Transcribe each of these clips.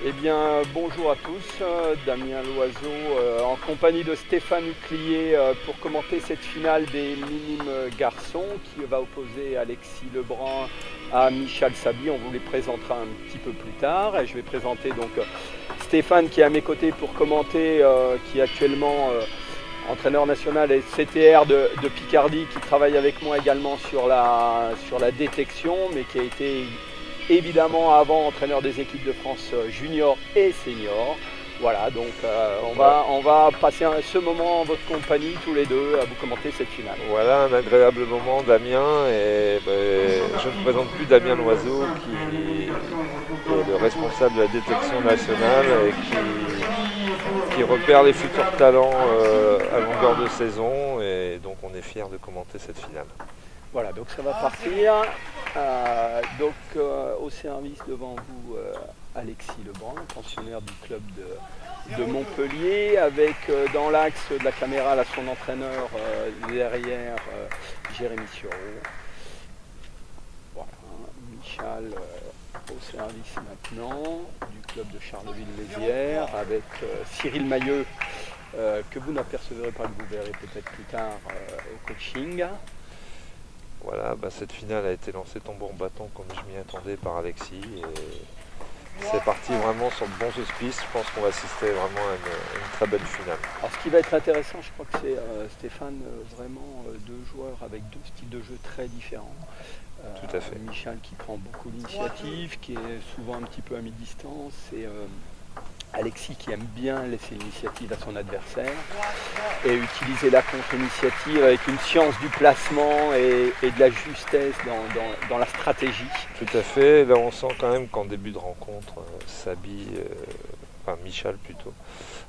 Eh bien, bonjour à tous, Damien Loiseau en compagnie de Stéphane Huclier pour commenter cette finale des minimes garçons qui va opposer Alexis Lebrun à Michal Sabi. On vous les présentera un petit peu plus tard et je vais présenter donc Stéphane qui est à mes côtés pour commenter, qui est actuellement entraîneur national et CTR de Picardie, qui travaille avec moi également sur la détection, mais qui a été évidemment avant entraîneur des équipes de France junior et senior. Voilà, donc on va passer ce moment en votre compagnie tous les deux à vous commenter cette finale. Voilà un agréable moment, Damien. Et je ne présente plus Damien Loiseau, qui est le responsable de la détection nationale et qui repère les futurs talents à longueur de saison. Et donc on est fiers de commenter cette finale. Voilà, donc ça va partir. Au service devant vous, Alexis Lebrun, pensionnaire du club de Montpellier, avec dans l'axe de la caméra là, son entraîneur derrière, Jérémy Sureau. Voilà, Michal au service maintenant du club de Charleville-Mézières, avec Cyril Mailleux, que vous n'apercevrez pas, que vous verrez peut-être plus tard au coaching. Voilà, cette finale a été lancée tambour battant comme je m'y attendais par Alexis. Et c'est parti vraiment sur de bons auspices. Je pense qu'on va assister vraiment à une très belle finale. Alors ce qui va être intéressant, je crois que c'est Stéphane, vraiment deux joueurs avec deux styles de jeu très différents. Tout à fait. Michal qui prend beaucoup d'initiative, qui est souvent un petit peu à mi-distance, et Alexis qui aime bien laisser l'initiative à son adversaire et utiliser la contre-initiative avec une science du placement et de la justesse dans la stratégie. Tout à fait. Là, on sent quand même qu'en début de rencontre, Michal plutôt,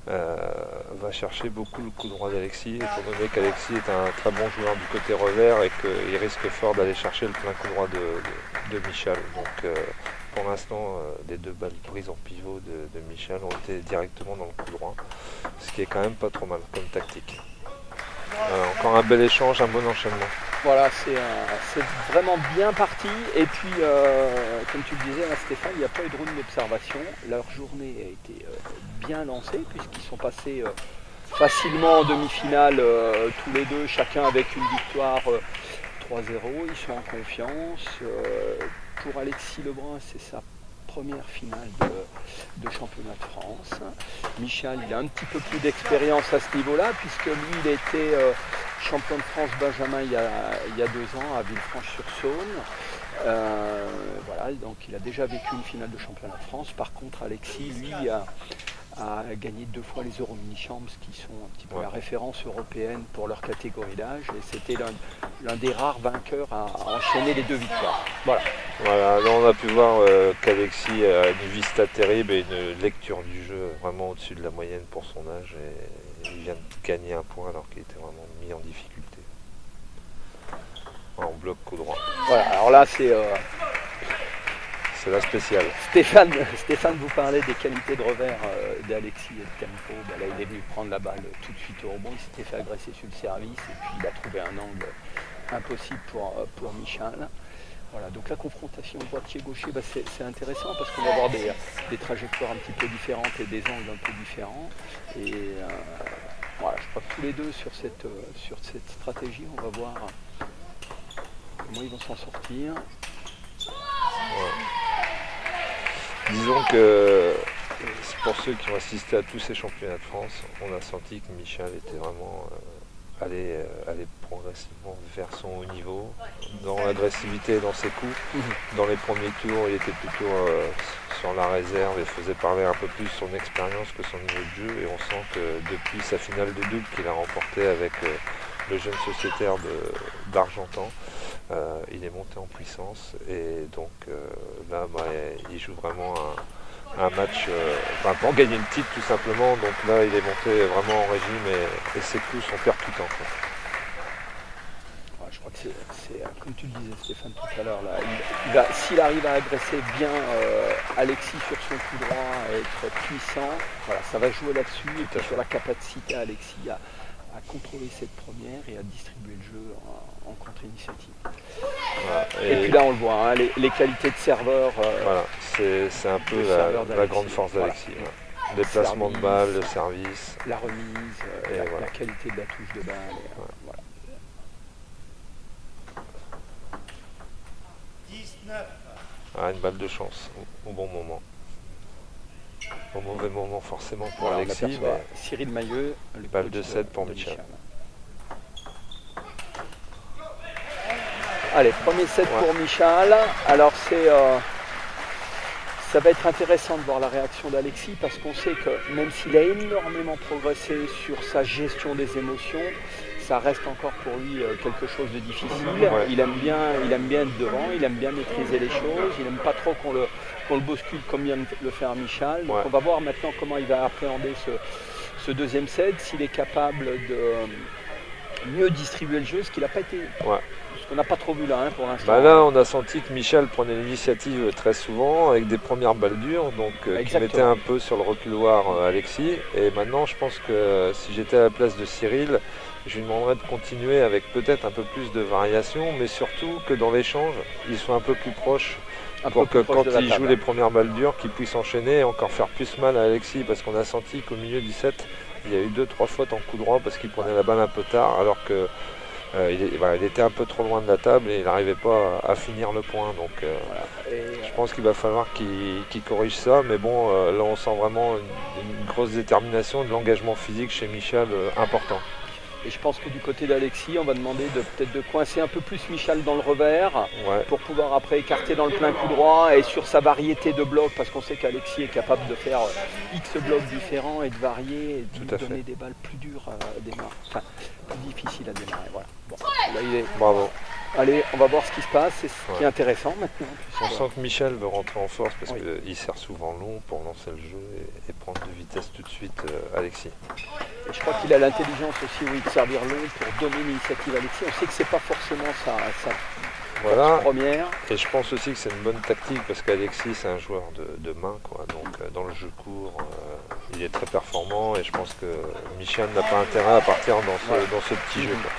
va chercher beaucoup le coup droit d'Alexis, étant donné qu'Alexis est un très bon joueur du côté revers et qu'il risque fort d'aller chercher le plein coup droit de Michal. Donc, pour l'instant, les deux balles prises en pivot de Michal ont été directement dans le coup droit, ce qui est quand même pas trop mal comme tactique. Encore un bel échange, un bon enchaînement. Voilà, c'est vraiment bien parti. Et puis, comme tu le disais, Stéphane, il n'y a pas eu de round d'observation. Leur journée a été bien lancée, puisqu'ils sont passés facilement en demi-finale, tous les deux, chacun avec une victoire 3-0. Ils sont en confiance. Pour Alexis Lebrun, c'est sa première finale de championnat de France. Michal, il a un petit peu plus d'expérience à ce niveau-là, puisque lui, il était champion de France Benjamin il y a 2 ans à Villefranche-sur-Saône. Voilà, donc il a déjà vécu une finale de championnat de France. Par contre, Alexis, lui, a gagné 2 fois les Euro Mini Champs, qui sont un petit peu la référence européenne pour leur catégorie d'âge, et c'était l'un des rares vainqueurs à enchaîner les 2 victoires. Voilà. Voilà, là on a pu voir qu'Alexis a une vista terrible et une lecture du jeu vraiment au-dessus de la moyenne pour son âge, et il vient de gagner un point alors qu'il était vraiment mis en difficulté. En bloc coup droit. Voilà, alors là c'est la spéciale. Stéphane vous parlait des qualités de revers d'Alexis et de tempo. Là, il est venu prendre la balle tout de suite au rebond. Il s'était fait agresser sur le service et puis il a trouvé un angle impossible pour Michal. Voilà, donc la confrontation droitier-gaucher, c'est intéressant parce qu'on va avoir des trajectoires un petit peu différentes et des angles un peu différents. Et voilà, je crois que tous les deux sur cette stratégie, on va voir comment ils vont s'en sortir. Ouais. Disons que pour ceux qui ont assisté à tous ces championnats de France, on a senti que Michal était vraiment allé progressivement vers son haut niveau, dans l'agressivité et dans ses coups. Dans les premiers tours, il était plutôt sur la réserve et faisait parler un peu plus son expérience que son niveau de jeu. Et on sent que depuis sa finale de double qu'il a remportée avec le jeune sociétaire d'Argentan, il est monté en puissance, et donc là il joue vraiment un match pour gagner le titre tout simplement. Donc là il est monté vraiment en régime, et ses coups sont percutants. Ouais, je crois que c'est comme tu le disais Stéphane tout à l'heure, s'il arrive à agresser bien Alexis sur son coup droit, à être puissant, voilà, ça va jouer là-dessus, et puis sur la capacité à Alexis à contrôler cette première et à distribuer le jeu en contre-initiative. Voilà. Et puis là, on le voit, hein, les qualités de serveur. Voilà, c'est un peu la grande force d'Alexis. Voilà. Déplacement de balle, le service. La remise, la qualité de la touche de balle. Voilà. 19. Une balle de chance au bon moment. Au mauvais moment forcément pour Alexis. Mais... Cyril Mailleux, le balle de 7 pour Michal. Allez, premier set pour Michal. Alors ça va être intéressant de voir la réaction d'Alexis parce qu'on sait que même s'il a énormément progressé sur sa gestion des émotions, ça reste encore pour lui quelque chose de difficile. Ouais. Il aime bien être devant, il aime bien maîtriser les choses, il n'aime pas trop qu'on le bouscule comme vient de le faire Michal. Donc on va voir maintenant comment il va appréhender ce deuxième set, s'il est capable de mieux distribuer le jeu, ce qu'il n'a pas été... On n'a pas trop vu là pour l'instant. Là, on a senti que Michal prenait l'initiative très souvent avec des premières balles dures, donc qui mettait un peu sur le reculoir Alexis. Et maintenant, je pense que si j'étais à la place de Cyril, je lui demanderais de continuer avec peut-être un peu plus de variation, mais surtout que dans l'échange, il soit un peu plus proche. Pour que quand il joue les premières balles dures, qu'il puisse enchaîner et encore faire plus mal à Alexis, parce qu'on a senti qu'au milieu du set, il y a eu 2-3 fautes en coup droit parce qu'il prenait la balle un peu tard, alors que il était un peu trop loin de la table et il n'arrivait pas à finir le point. Donc je pense qu'il va falloir qu'il corrige ça. Mais bon, là on sent vraiment une grosse détermination, de l'engagement physique chez Michal important. Et je pense que du côté d'Alexis, on va demander peut-être de coincer un peu plus Michal dans le revers pour pouvoir après écarter dans le plein coup droit et sur sa variété de blocs, parce qu'on sait qu'Alexis est capable de faire X blocs différents et de varier et de donner des balles plus dures à démarrer, enfin plus difficiles à démarrer. Voilà. Bon, là, il est... Bravo. Allez, on va voir ce qui se passe, c'est ce qui est intéressant maintenant. On sent que Michal veut rentrer en force parce qu'il sert souvent long pour lancer le jeu et prendre de vitesse tout de suite Alexis. Et je crois qu'il a l'intelligence aussi de servir long pour donner l'initiative à Alexis. On sait que c'est pas forcément sa première. Et je pense aussi que c'est une bonne tactique parce qu'Alexis c'est un joueur de main, quoi. Donc dans le jeu court, il est très performant et je pense que Michal n'a pas intérêt à partir dans ce petit jeu, quoi.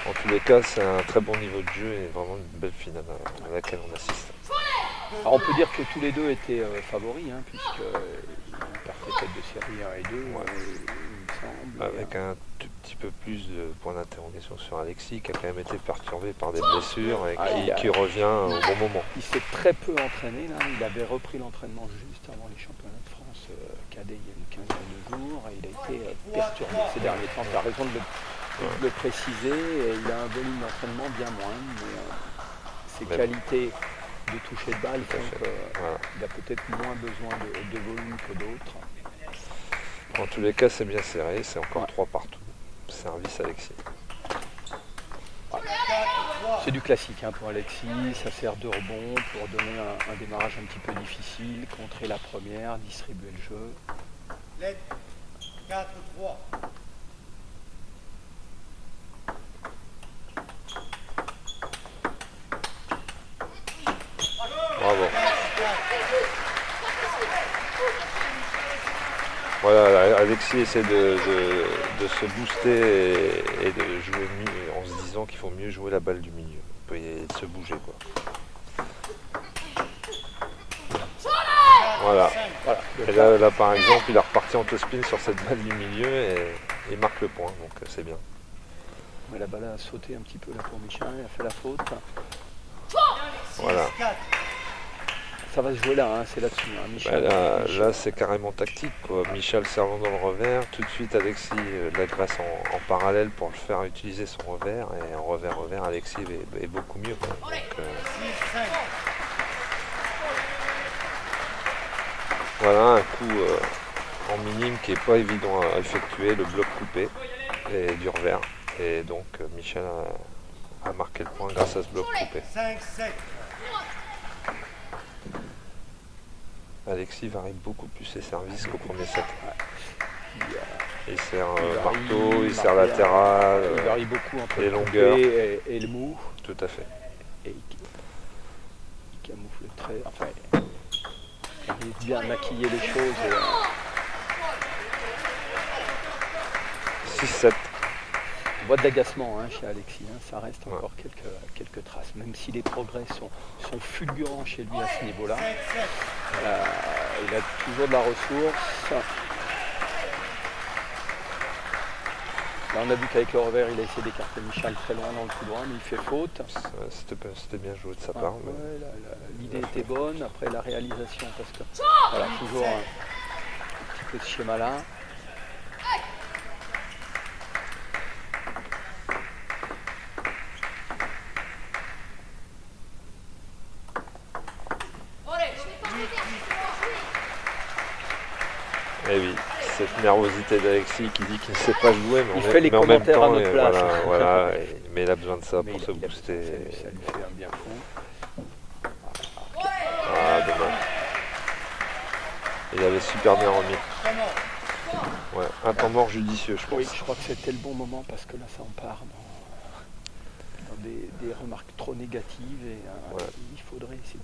En tous les cas, c'est un très bon niveau de jeu et vraiment une belle finale à laquelle on assiste. Alors on peut dire que tous les deux étaient favoris, puisqu'ils partaient tête de série 1 et 2, il me semble. Avec un tout petit peu plus de points d'interrogation sur Alexis, qui a quand même été perturbé par des blessures et qui revient au bon moment. Il s'est très peu entraîné, là. Il avait repris l'entraînement juste avant les championnats de France cadet il y a une quinzaine de jours, et il a été perturbé ces derniers temps. Tu as raison de le préciser, et il a un volume d'entraînement bien moindre, mais ses qualités de toucher de balle font qu'il a peut-être moins besoin de volume que d'autres. En tous les cas, c'est bien serré, c'est encore 3 partout. Service Alexis. C'est du classique pour Alexis, ça sert de rebond pour donner un démarrage un petit peu difficile, contrer la première, distribuer le jeu. Lettre 4-3. Bravo. Voilà, Alexis essaie de se booster et de jouer mieux, en se disant qu'il faut mieux jouer la balle du milieu. Et de se bouger, quoi. Voilà. Et là, par exemple, il est reparti en toe-spin sur cette balle du milieu et il marque le point, donc c'est bien. Mais la balle a sauté un petit peu là pour Michal, il a fait la faute. Voilà. Ça va se jouer là, c'est là-dessus. Michal, là c'est carrément tactique, quoi. Michal servant dans le revers, tout de suite Alexis l'agresse en parallèle pour le faire utiliser son revers, et en revers Alexis est beaucoup mieux, quoi. Donc, voilà un coup en minime qui n'est pas évident à effectuer, le bloc coupé et du revers, et donc Michal a marqué le point grâce à ce bloc coupé. 5-7. Alexis varie beaucoup plus ses services qu'au premier set. Il sert marteau, il sert latéral, il varie beaucoup entre les le longueurs et le mou. Tout à fait. Et il camoufle très. Enfin, il arrive bien à maquiller les choses. 6-7. Boîte d'agacement chez Alexis, ça reste Ouais. encore quelques traces, même si les progrès sont fulgurants chez lui à ce niveau-là. 7-7. Il a toujours de la ressource. Là, on a vu qu'avec le revers, il a essayé d'écarter Michal très loin dans le coup droit, mais il fait faute. C'était bien joué de sa Ah, part. mais- ouais, l'idée était bonne, après la réalisation, parce que voilà, toujours un petit peu ce schéma-là. Et oui, cette nervosité d'Alexis qui dit qu'il ne sait pas jouer, mais, Il fait les mais en même commentaires à temps, notre place. voilà, mais il a besoin de ça Mais pour il se a besoin, booster. ça lui fait un bien fou. Ah, dommage. Il avait super bien remis. Ouais, un temps mort judicieux, je pense. Oui, je crois que c'était le bon moment parce que là, ça en part dans des remarques trop négatives et Ouais. il faudrait essayer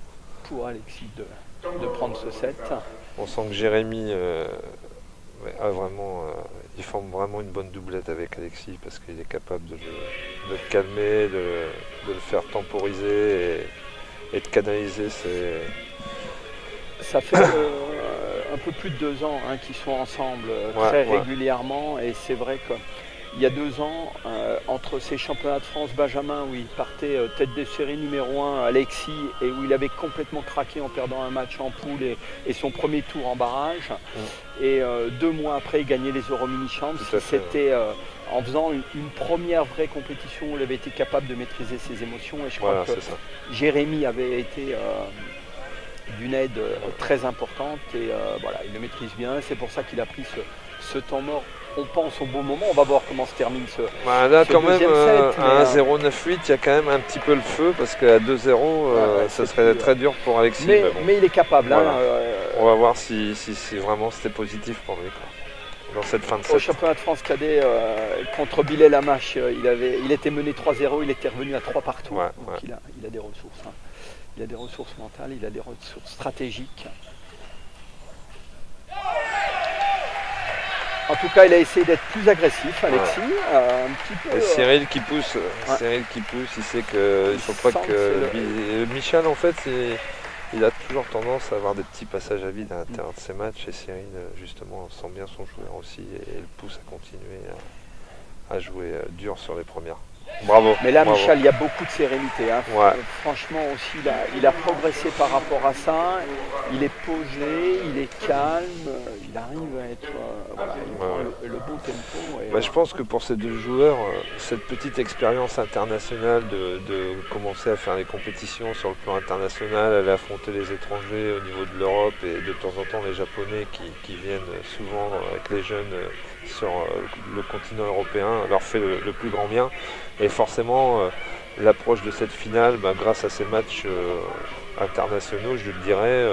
pour Alexis de prendre ce set. On sent que Jérémy a vraiment, il forme vraiment une bonne doublette avec Alexis parce qu'il est capable de le calmer, de le faire temporiser et de canaliser ses... Ça fait un peu plus de 2 ans qu'ils sont ensemble Ouais, très ouais. régulièrement et c'est vrai qu'il y a 2 ans, entre ces championnats de France Benjamin où il partait tête de série numéro 1 Alexis et où il avait complètement craqué en perdant un match en poule et son premier tour en barrage et 2 mois après il gagnait les Euro Mini Champs. Tout à fait, C'était en faisant une première vraie compétition où il avait été capable de maîtriser ses émotions et je crois Voilà, que c'est ça. Jérémy avait été d'une aide très importante et voilà, il le maîtrise bien. C'est pour ça qu'il a pris ce temps mort. On pense au bon moment. On va voir comment se termine ce. Bah, là, ce quand même, deuxième set, à mais, 1-0-9-8, il y a quand même un petit peu le feu parce qu'à 2-0, ouais, ça c'est serait plus, très dur pour Alexis. Mais, mais bon, mais il est capable. Voilà. Hein, on va voir si vraiment c'était positif pour lui quoi. Dans cette fin de au set. championnat de France cadet contre Billet Lamache, il était mené 3-0, il était revenu à 3 partout. Ouais, Donc ouais. il a des ressources. Hein. Il a des ressources mentales, il a des ressources stratégiques. En tout cas, il a essayé d'être plus agressif, Alexis. Un petit peu. Et Cyril qui pousse, il sait qu'il Il faut pas sent que que Michal en fait il a toujours tendance à avoir des petits passages à vide à l'intérieur de ses matchs et Cyril justement sent bien son joueur aussi et le pousse à continuer à jouer dur sur les premières. Bravo. Mais là, bravo. Michal, il y a beaucoup de sérénité. Hein. Ouais. Franchement aussi, il a progressé par rapport à ça. Il est posé, il est calme, il arrive à être. Voilà, il prend le bon tempo. Et, Bah, je pense que pour ces deux joueurs, cette petite expérience internationale de commencer à faire les compétitions sur le plan international, aller affronter les étrangers au niveau de l'Europe et de temps en temps les Japonais qui viennent souvent avec les jeunes sur le continent européen, leur fait le plus grand bien. Et forcément, l'approche de cette finale, bah, grâce à ces matchs internationaux, je le dirais,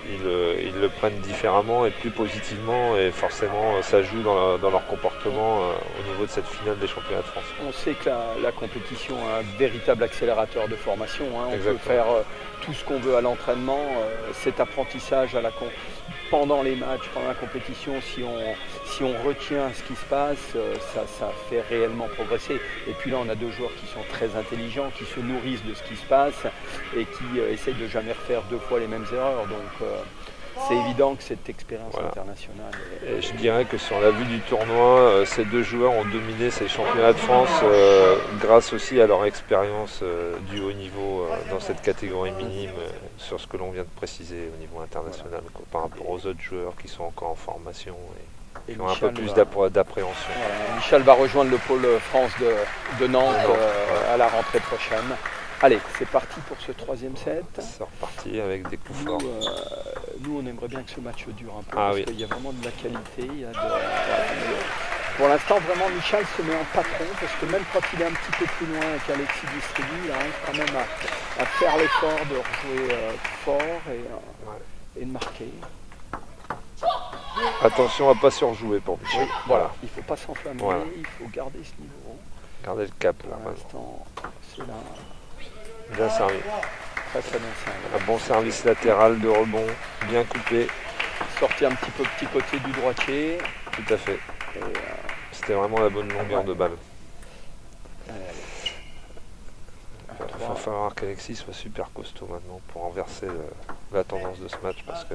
ils le prennent différemment et plus positivement et forcément ça joue dans leur comportement au niveau de cette finale des championnats de France. on sait que la compétition est un véritable accélérateur de formation. Hein. On Exactement. peut faire tout ce qu'on veut à l'entraînement. Cet apprentissage pendant les matchs, pendant la compétition, si on retient ce qui se passe, ça fait réellement progresser. Et puis là, on a deux joueurs qui sont très intelligents, qui se nourrissent de ce qui se passe et qui essayent de jamais refaire 2 fois les mêmes erreurs. Donc c'est évident que cette expérience internationale Et je dirais que sur la vue du tournoi, ces deux joueurs ont dominé ces championnats de France grâce aussi à leur expérience du haut niveau dans cette catégorie minime sur ce que l'on vient de préciser au niveau international par rapport aux autres joueurs qui sont encore en formation et qui ont un peu plus d'appréhension. Voilà, Michal va rejoindre le pôle France de Nantes à la rentrée prochaine. Allez, c'est parti pour ce 3e set. C'est reparti avec des coups forts. Nous, on aimerait bien que ce match dure un peu Ah parce oui. qu'il y a vraiment de la qualité. Pour l'instant, vraiment, Michal se met en patron parce que même quand il est un petit peu plus loin qu'Alexis distribue, il arrive quand même à faire l'effort de rejouer fort et de marquer. Attention à ne pas surjouer pour Michel. Voilà, il ne faut pas s'enflammer, Voilà. il faut garder ce niveau. Gardez le cap là Pour maintenant. l'instant, c'est là. Bien servi. Très très bien servi. Un bon service latéral de rebond, bien coupé, Sortir un petit peu petit côté du droitier. tout à fait. Et, C'était vraiment la bonne longueur Ouais. de balle. allez. Il va falloir qu'Alexis soit super costaud maintenant pour renverser la tendance de ce match parce que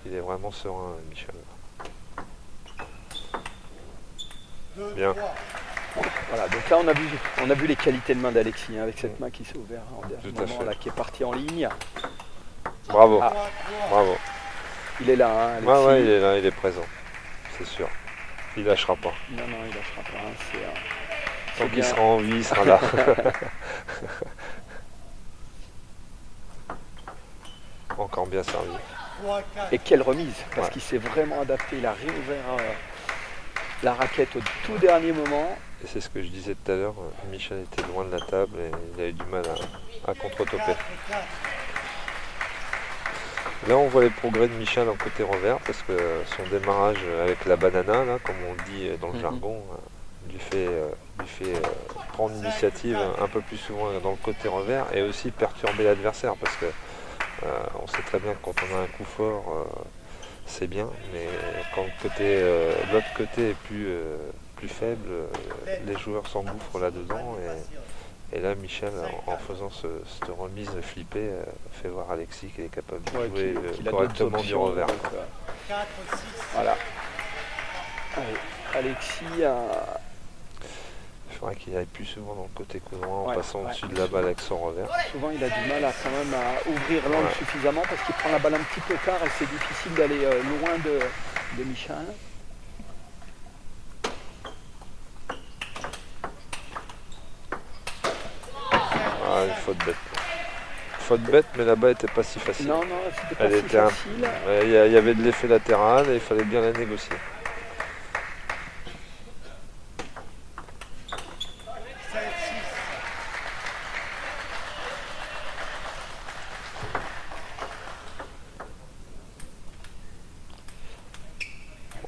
il est vraiment serein, Michel. 2, Bien. 3. Voilà, donc là on a vu les qualités de main d'Alexis, hein, avec cette main qui s'est ouverte en dernier Tout à moment, fait. là, qui est partie en ligne. Bravo, 3, 3. bravo. Il est là, hein, Alexis. Ouais, il est là, il est présent. C'est sûr. Il lâchera pas. Non, il lâchera pas. Hein, Tant c'est qu'il bien. sera en vie, il sera là. Encore bien servi. 3, 4. Et quelle remise, parce Ouais. qu'il s'est vraiment adapté. Il a réouvert la raquette au tout dernier moment. Et c'est ce que je disais tout à l'heure, Michel était loin de la table et il a eu du mal à contre-toper. 4, 4. Là, on voit les progrès de Michel en côté revers parce que son démarrage avec la banana, là, comme on dit dans le Mhm. jargon, lui fait prendre l'initiative un peu plus souvent dans le côté revers et aussi perturber l'adversaire parce que on sait très bien que quand on a un coup fort, c'est bien, mais quand l'autre côté est plus faible, les joueurs s'engouffrent là-dedans. Et là, Michel, en faisant cette remise flippée, fait voir Alexis qu'il est capable de Ouais, jouer qu'il a correctement d'autres du options, revers. donc, 4, 6. voilà. Allez, Alexis a... Il faudrait qu'il aille plus souvent dans le côté coup droit en Ouais, passant ouais. au-dessus de la balle avec son revers. Souvent, il a du mal quand même à ouvrir l'angle Ouais. suffisamment parce qu'il prend la balle un petit peu tard et c'est difficile d'aller loin de Michel. Ah, une faute bête. Faute bête, mais la balle n'était pas si facile. Non, c'était pas Elle si était facile. Il y avait de l'effet latéral et il fallait bien la négocier. 7, 6.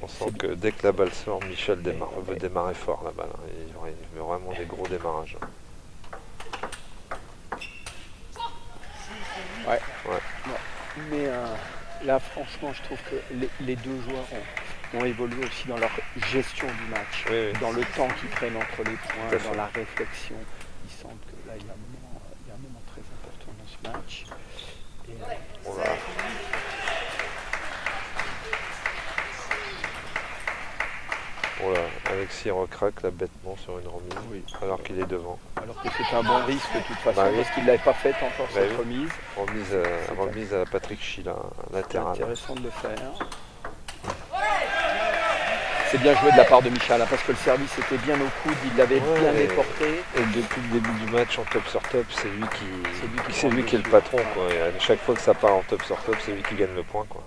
On sent que dès que la balle sort, Michel veut démarrer fort la balle. Hein. Il veut vraiment des gros démarrages. Ouais. Ouais. Mais là, franchement, je trouve que les deux joueurs ont évolué aussi dans leur gestion du match, Oui, oui. dans le temps qu'ils prennent entre les Tout à points, fait. dans la réflexion. Ils sentent que là, il y a un moment très important dans ce match. Et, Oh là. Oh là, Alexis recraque là bêtement sur une remise, Oui. alors qu'il est devant. alors que c'est un bon risque de toute façon, Bah oui. parce qu'il ne l'avait pas faite encore Bah cette oui. remise. Remise à Patrick Chila, C'est latéral. intéressant de le faire. C'est bien joué de la part de Michel, hein, parce que le service était bien au coude, il l'avait Ouais, bien et- déporté. Et depuis le début du match en top sur top, c'est lui prend le qui est le dessus. patron. Quoi. Et à chaque fois que ça part en top sur top, c'est lui qui gagne le point. Quoi.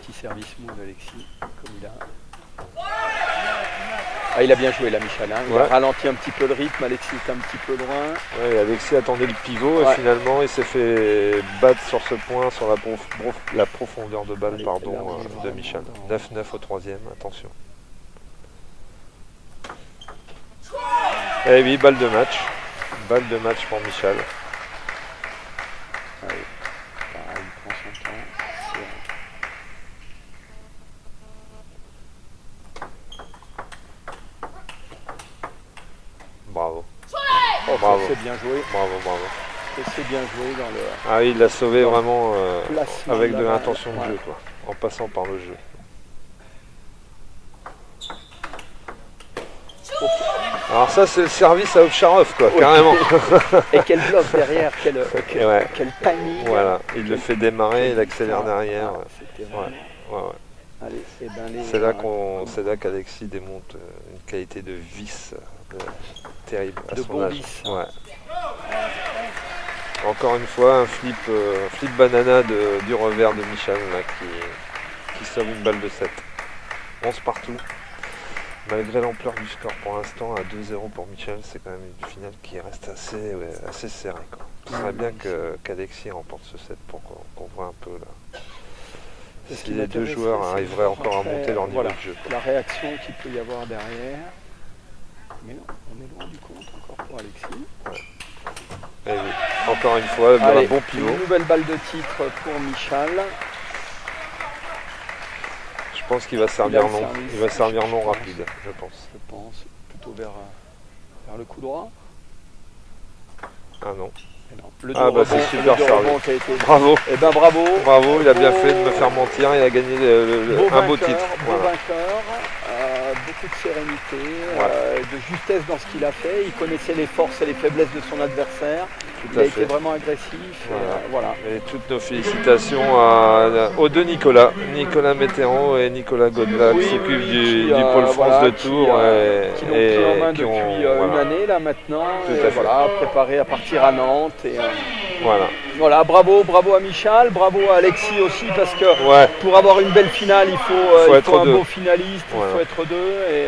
Petit service mou d'Alexis, comme il a. Ah, il a bien joué là, Michel. Hein. Il a Ouais. ralenti un petit peu le rythme. Alexis est un petit peu loin. Ouais, et Alexis attendait le pivot Ouais. et finalement il s'est fait battre sur ce point, sur la profondeur de balle Allez, pardon, là, on est de vraiment Michel. dans- 9-9 au troisième, attention. Et oui, balle de match. Balle de match pour Michel. Allez, pareil, il prend son temps. C'est- Bravo. Oh, Bravo. c'est bien joué. Bravo, bravo. C'est bien joué dans le Ah oui, il l'a sauvé Dans le vraiment placement avec de de la balle. l'intention de Ouais. jeu, quoi, en passant par le jeu. Alors ça c'est le service à Ovcharov, quoi, Oui. carrément. Et quel bloc derrière, quel Ouais. timing. Voilà, il le fait démarrer, il accélère derrière. Ah, c'était vraiment... Ouais, ouais. Allez, et ben les... C'est là qu'Alexis démontre une qualité de vis terrible à De son bon âge. vis. Ouais. Encore une fois, un flip banana du revers de Michel là, qui sauve une balle de 7. 11 partout. Malgré l'ampleur du score pour l'instant, à 2-0 pour Michel, c'est quand même une finale qui reste assez serrée. Quoi. Ce serait bien qu'Alexis remporte ce set pour qu'on voit un peu là. Ce Si qui les deux m'intéresse, joueurs c'est arriveraient encore à après, monter leur niveau voilà, de jeu. Quoi. la réaction qu'il peut y avoir derrière. Mais non, on est loin du compte encore pour Alexis. Et oui, encore une fois, Allez, un bon pivot. une nouvelle balle de titre pour Michel. pense qu'il va servir Il a le long. service. Il va servir long rapide, je pense. Je pense plutôt vers le coup droit. Ah non. Et non. Le Ah, deux bah, c'est rebonds- super le deux servi. rebonds qui a été. Bravo. Eh ben bravo. Bravo, il a bien fait de me faire mentir. Il a gagné un beau titre. Beau Voilà. vainqueur, beaucoup de sérénité, Voilà. de justesse dans ce qu'il a fait. Il connaissait les forces et les faiblesses de son adversaire. Tout Il à a été fait. vraiment agressif. Voilà. Et toutes nos félicitations aux deux Nicolas Mitterrand et Nicolas Godelac qui s'occupent du pôle France de Tours qui l'ont pris en main depuis une année là maintenant. Tout Et à fait. voilà, préparé à partir à Nantes. Et, Voilà. voilà, bravo à Michal, bravo à Alexis aussi parce que Ouais. pour avoir une belle finale, il faut être un deux. beau finaliste, Voilà. il faut être deux. Et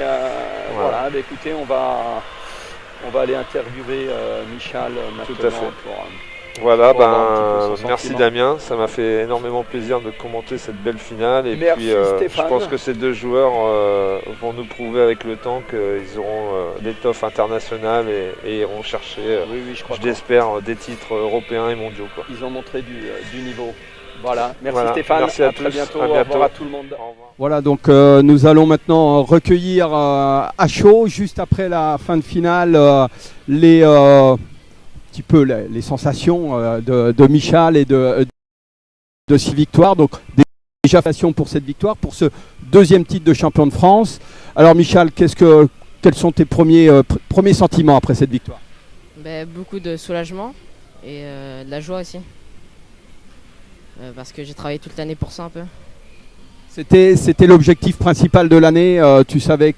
voilà, bah, écoutez, on va aller interviewer Michal maintenant. Tout à fait. Pour, Voilà, Pour avoir un petit peu son merci sentiment. Damien, ça m'a fait énormément plaisir de commenter cette belle finale et Merci, puis je Stéphane. pense que ces deux joueurs vont nous prouver avec le temps qu'ils auront l'étoffe internationale et iront chercher, oui, je crois j'espère, des titres européens et mondiaux. Quoi. qu'ils ont montré du niveau. Voilà, merci Voilà. Stéphane, Merci à très tous. bientôt, À au revoir bientôt. à tout le monde. Au revoir. Voilà, donc nous allons maintenant recueillir à chaud, juste après la fin de finale, les petit peu les sensations de Michal et de ces victoires. Donc déjà félicitations pour cette victoire, pour ce deuxième titre de champion de France. Alors Michal, quels sont tes premiers sentiments après cette victoire? Beaucoup de soulagement et de la joie aussi. Parce que j'ai travaillé toute l'année pour ça un peu. C'était l'objectif principal de l'année. Tu savais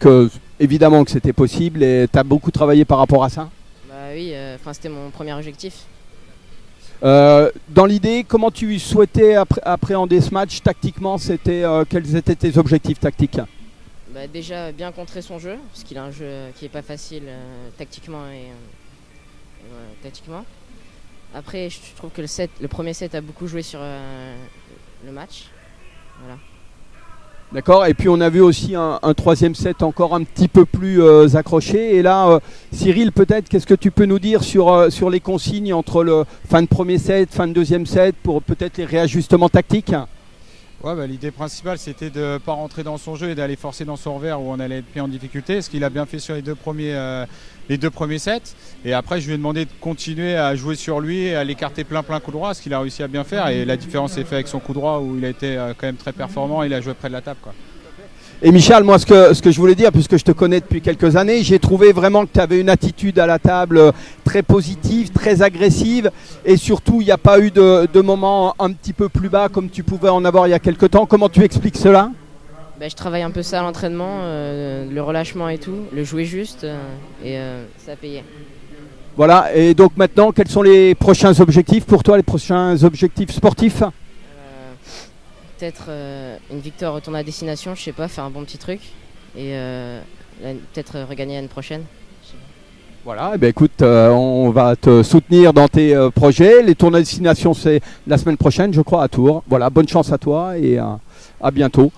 évidemment que c'était possible et tu as beaucoup travaillé par rapport à ça? Oui, c'était mon premier objectif. Dans l'idée, comment tu souhaitais appréhender ce match tactiquement? Quels étaient tes objectifs tactiques? Déjà bien contrer son jeu, parce qu'il a un jeu qui n'est pas facile tactiquement tactiquement. Après, je trouve que le premier set a beaucoup joué sur le match. Voilà. D'accord, et puis on a vu aussi un troisième set encore un petit peu plus accroché. Et là, Cyril, peut-être, qu'est-ce que tu peux nous dire sur les consignes entre le fin de premier set, fin de deuxième set, pour peut-être les réajustements tactiques? Ouais, l'idée principale, c'était de ne pas rentrer dans son jeu et d'aller forcer dans son revers où on allait être mis en difficulté, ce qu'il a bien fait sur les deux premiers sets. Et après, je lui ai demandé de continuer à jouer sur lui et à l'écarter plein coup droit, ce qu'il a réussi à bien faire. Et la différence est faite avec son coup droit où il a été quand même très performant et il a joué près de la table, quoi. Et Michal, moi ce que je voulais dire, puisque je te connais depuis quelques années, j'ai trouvé vraiment que tu avais une attitude à la table très positive, très agressive, et surtout il n'y a pas eu de moment un petit peu plus bas comme tu pouvais en avoir il y a quelques temps. Comment tu expliques cela? Je travaille un peu ça à l'entraînement, le relâchement et tout, le jouer juste, et ça a payé. Voilà, et donc maintenant, quels sont les prochains objectifs pour toi, les prochains objectifs sportifs? Peut-être une victoire retourner à destination, je sais pas, faire un bon petit truc, et peut-être regagner l'année prochaine. Voilà, écoute, on va te soutenir dans tes projets. Les tournois de destination, c'est la semaine prochaine, je crois, à Tours. Voilà, bonne chance à toi et à bientôt.